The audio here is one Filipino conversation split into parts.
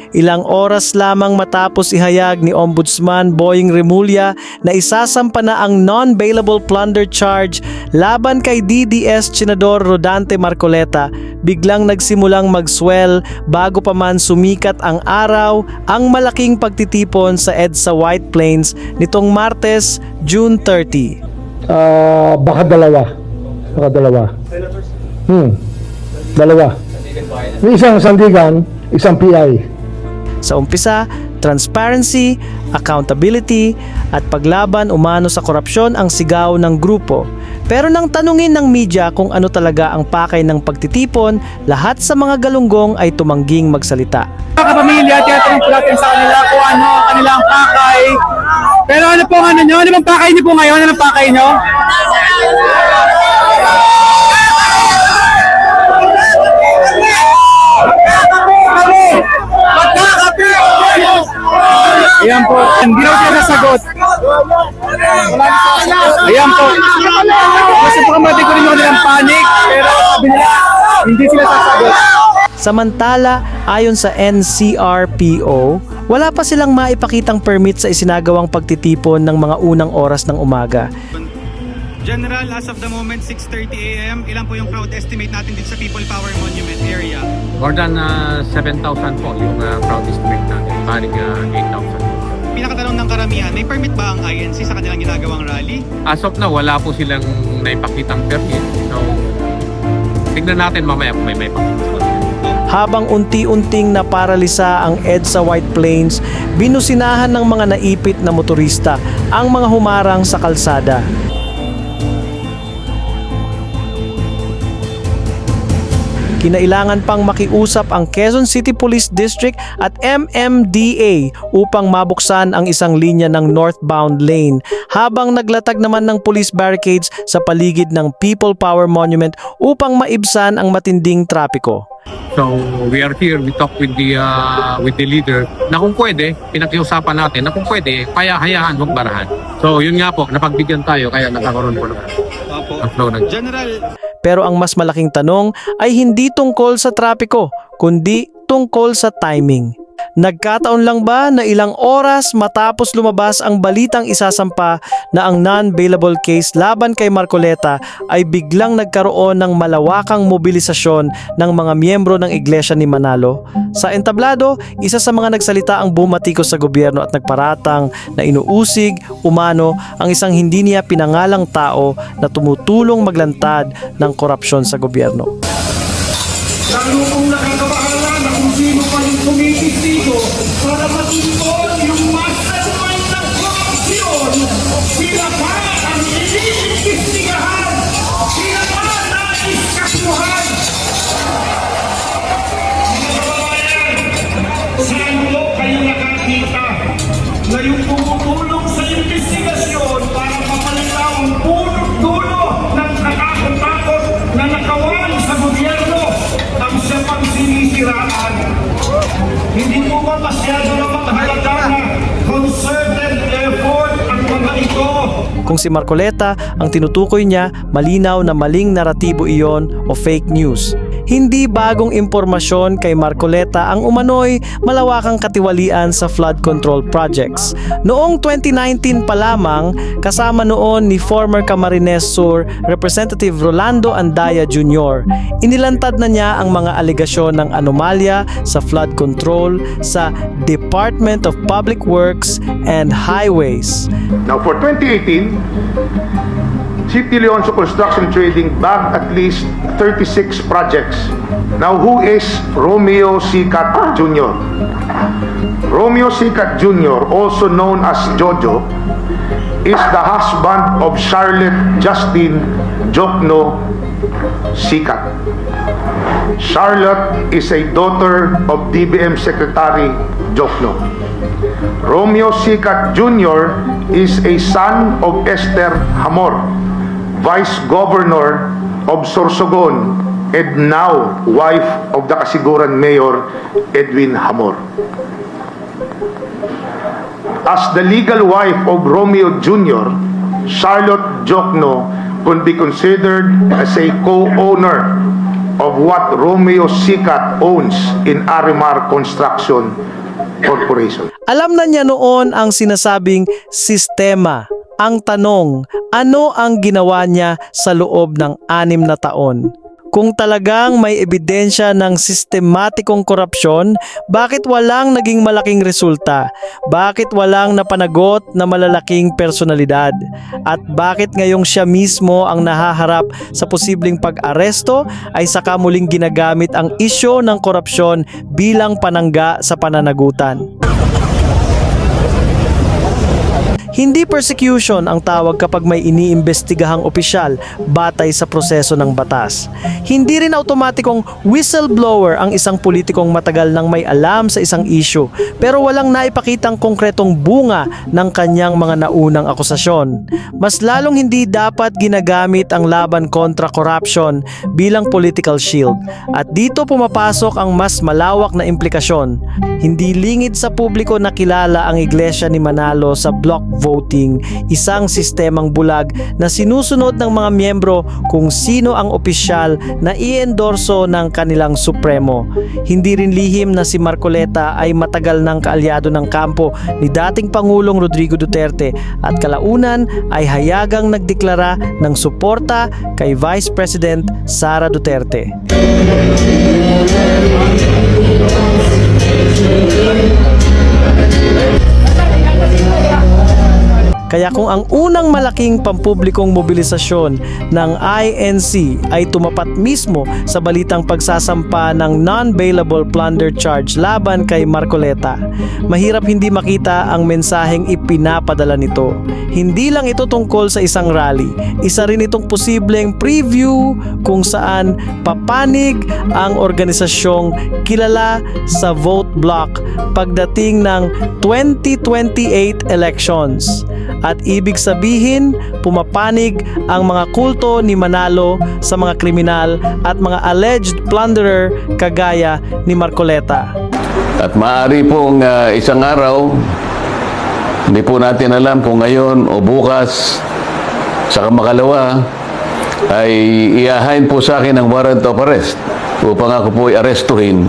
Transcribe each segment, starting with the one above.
Ilang oras lamang matapos ihayag ni Ombudsman Boying Remulla na isasampa na ang non-bailable plunder charge laban kay DDS Senador Rodante Marcoleta, biglang nagsimulang mag-swell bago pa man sumikat ang araw ang malaking pagtitipon sa EDSA White Plains nitong Martes, June 30. Baka dalawa. Dalawa. May isang sandigan, isang PI. Sa umpisa, transparency, accountability at paglaban umano sa korupsyon ang sigaw ng grupo. Pero nang tanungin ng media kung ano talaga ang pakay ng pagtitipon, lahat sa mga galunggong ay tumangging magsalita. Mga kapamilya, tinatanong po natin sa kanila kung ano ang kanilang pakay. Pero ano po ang ano nyo? Ano bang pakay nyo po ngayon? Ano ang pakay nyo? Ayan po, hindi na sila nasagot. Ayan po. Kasi po kamati ko rin yung kanilang panic, pero sabi nila, hindi sila sasagot. Samantala, ayon sa NCRPO, wala pa silang maipakitang permit sa isinagawang pagtitipon ng mga unang oras ng umaga. General, as of the moment, 6:30 a.m. Ilan po yung crowd estimate natin dito sa People Power Monument area? More than 7,000 po yung crowd estimate natin. Paring 8,000. Pinakatanong ng karamihan, may permit ba ang INC sa kanilang ginagawang rally? As of now, wala po silang naipakitang permit. So, tignan natin mamaya kung may pakita. Habang unti-unting naparalisa ang EDSA White Plains, binusinahan ng mga naipit na motorista ang mga humarang sa kalsada. Kinailangan pang makiusap ang Quezon City Police District at MMDA upang mabuksan ang isang linya ng northbound lane, habang naglatag naman ng police barricades sa paligid ng People Power Monument upang maibsan ang matinding trapiko. So, we are here, we talk with the leader na kung pwede, pinakiusapan natin na kung pwede, hayaan, huwag barahan. So, yun nga po, napagbigyan tayo, kaya nagkakaroon po ng flow ng General, Pero ang mas malaking tanong ay hindi tungkol sa trapiko, kundi tungkol sa timing. Nagkataon lang ba na ilang oras matapos lumabas ang balitang isasampa na ang non-bailable case laban kay Marcoleta ay biglang nagkaroon ng malawakang mobilisasyon ng mga miyembro ng Iglesia ni Manalo? Sa entablado, isa sa mga nagsalita ang bumatikos sa gobyerno at nagparatang na inuusig umano ang isang hindi niya pinangalang tao na tumutulong maglantad ng korupsyon sa gobyerno. Lalo kong nakakabahala na kung sino pa yung tumitig para matutunan yung mastermind ng korupsyon. Sila pa ang iniimbestigahan. Sila pa naiskasuhan. Mga kababayan, saan po kayo nakakita na yung tumutulong sa investigasyon para mapalitaw ang punot-dulo ng nakakatakot na nakawan sa gobyerno ang siya pang sinisiraan? Hindi po ba masyado namang halaga na concerted effort ang mga ito? Kung si Marcoleta ang tinutukoy niya, malinaw na maling naratibo iyon o fake news. Hindi bagong impormasyon kay Marcoleta ang umano'y malawakang katiwalian sa flood control projects. Noong 2019 pa lamang, kasama noon ni former Camarines Sur Representative Rolando Andaya Jr., inilantad na niya ang mga alegasyon ng anomalya sa flood control sa Department of Public Works and Highways. Now for 2018, City Leoncio Construction Trading bagged at least 36 projects. Now who is Romeo Sicat Jr.? Romeo Sicat Jr., also known as Jojo, is the husband of Charlotte Justine Jokno Sicat. Charlotte is a daughter of DBM Secretary Jokno. Romeo Sicat Jr. is a son of Esther Hamor, Vice Governor of Sorsogon, and now wife of the Kasiguran Mayor Edwin Hamor. As the legal wife of Romeo Jr., Charlotte Jokno could be considered as a co-owner of what Romeo Sicat owns in Arimar Construction Corporation. Alam na niya noon ang sinasabing sistema. Ang tanong, ano ang ginawa niya sa loob ng 6 na taon? Kung talagang may ebidensya ng sistematikong korupsyon, bakit walang naging malaking resulta? Bakit walang napanagot na malalaking personalidad? At bakit ngayong siya mismo ang nahaharap sa posibleng pag-aresto ay saka muling ginagamit ang isyo ng korupsyon bilang panangga sa pananagutan? Hindi persecution ang tawag kapag may iniimbestigahang opisyal batay sa proseso ng batas. Hindi rin automatikong whistleblower ang isang politikong matagal nang may alam sa isang issue pero walang naipakitang konkretong bunga ng kanyang mga naunang akusasyon. Mas lalong hindi dapat ginagamit ang laban kontra corruption bilang political shield. At dito pumapasok ang mas malawak na implikasyon. Hindi lingid sa publiko na kilala ang Iglesia ni Manalo sa block voting, isang sistemang bulag na sinusunod ng mga miyembro kung sino ang opisyal na i-endorso ng kanilang supremo. Hindi rin lihim na si Marcoleta ay matagal ng kaalyado ng kampo ni dating Pangulong Rodrigo Duterte at kalaunan ay hayagang nagdeklara ng suporta kay Vice President Sara Duterte. Kaya kung ang unang malaking pampublikong mobilisasyon ng INC ay tumapat mismo sa balitang pagsasampa ng non-bailable plunder charge laban kay Marcoleta, mahirap hindi makita ang mensaheng ipinapadala nito. Hindi lang ito tungkol sa isang rally, isa rin itong posibleng preview kung saan papanig ang organisasyong kilala sa vote block pagdating ng 2028 elections. At ibig sabihin, pumapanig ang mga kulto ni Manalo sa mga kriminal at mga alleged plunderer kagaya ni Marcoleta. At maaari pong isang araw, hindi po natin alam kung ngayon o bukas, sa makalawa, ay iahain po sa akin ang warrant of arrest upang ako po i-arestuhin,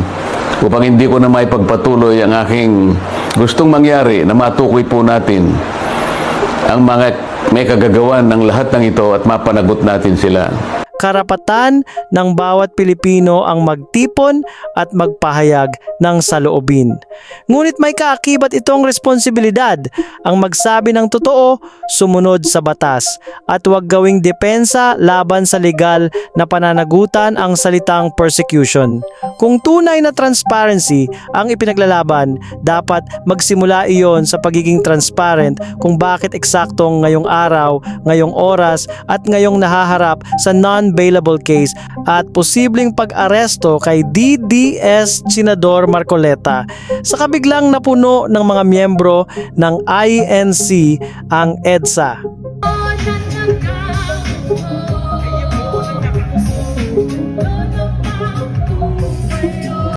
upang hindi ko na maipagpatuloy ang aking gustong mangyari na matukoy po natin ang mga may kagagawan ng lahat ng ito at mapanagot natin sila. Karapatan ng bawat Pilipino ang magtipon at magpahayag ng saloobin. Ngunit may kaakibat itong responsibilidad, ang magsabi ng totoo, sumunod sa batas, at huwag gawing depensa laban sa legal na pananagutan ang salitang persecution. Kung tunay na transparency ang ipinaglalaban, dapat magsimula iyon sa pagiging transparent kung bakit eksaktong ngayong araw, ngayong oras at ngayong nahaharap sa non-bailable case at posibleng pag-aresto kay DDS Senador Marcoleta sa kabiglang napuno ng mga miyembro ng INC ang EDSA.